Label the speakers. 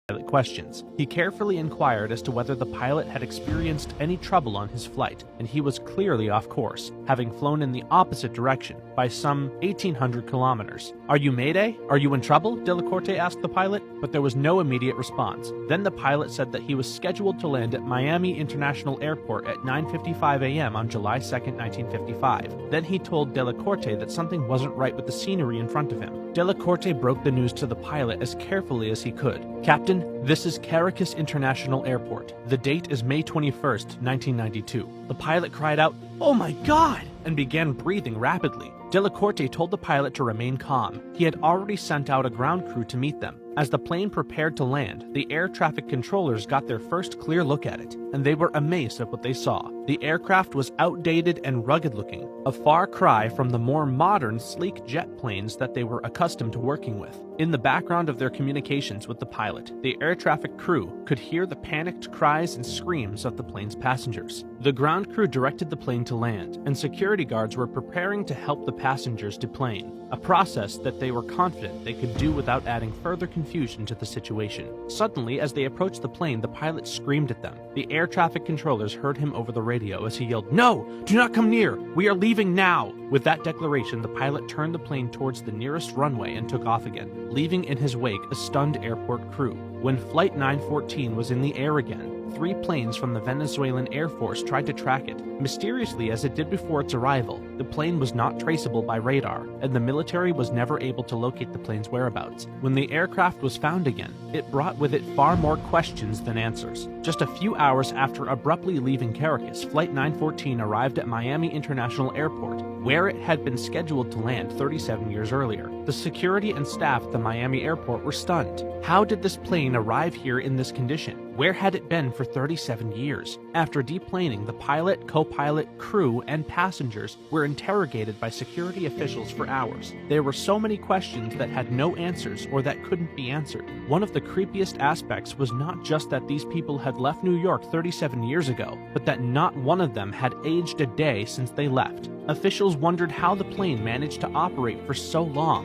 Speaker 1: pilot questions. He carefully inquired as to whether the pilot had experienced any trouble on his flight, and he was clearly off course, having flown in the opposite direction by some 1,800 kilometers. "Are you Mayday? Are you in trouble?" Delacorte asked the pilot, but there was no immediate response. Then the pilot said that he was scheduled to land at Miami International Airport at 9:55 a.m. on July 2nd, 1955. Then he told Delacorte that something wasn't right with the scenery in front of him. Delacorte broke the news to the pilot as carefully as he could. "Captain, this is Caracas International Airport. The date is May 21st, 1992. The pilot cried out, "Oh my God!" and began breathing rapidly. Delacorte told the pilot to remain calm. He had already sent out a ground crew to meet them. As the plane prepared to land, the air traffic controllers got their first clear look at it, and they were amazed at what they saw. The aircraft was outdated and rugged-looking, a far cry from the more modern, sleek jet planes that they were accustomed to working with. In the background of their communications with the pilot, the air traffic crew could hear the panicked cries and screams of the plane's passengers. The ground crew directed the plane to land, and security guards were preparing to help the passengers deplane, a process that they were confident they could do without adding further confusion to the situation. Suddenly, as they approached the plane, the pilot screamed at them. The air traffic controllers heard him over the radio as he yelled, "No! Do not come near! We are leaving now!" With that declaration, the pilot turned the plane towards the nearest runway and took off again, leaving in his wake a stunned airport crew. When Flight 914 was in the air again, 3 planes from the Venezuelan Air Force tried to track it. Mysteriously, as it did before its arrival, the plane was not traceable by radar, and the military was never able to locate the plane's whereabouts. When the aircraft was found again, it brought with it far more questions than answers. Just a few hours after abruptly leaving Caracas, Flight 914 arrived at Miami International Airport, where it had been scheduled to land 37 years earlier. The security and staff at the Miami airport were stunned. How did this plane arrive here in this condition? Where had it been for 37 years? After deplaning, the pilot, co-pilot, crew, and passengers were interrogated by security officials for hours. There were so many questions that had no answers or that couldn't be answered. One of the creepiest aspects was not just that these people had left New York 37 years ago, but that not one of them had aged a day since they left. Officials wondered how the plane managed to operate for so long.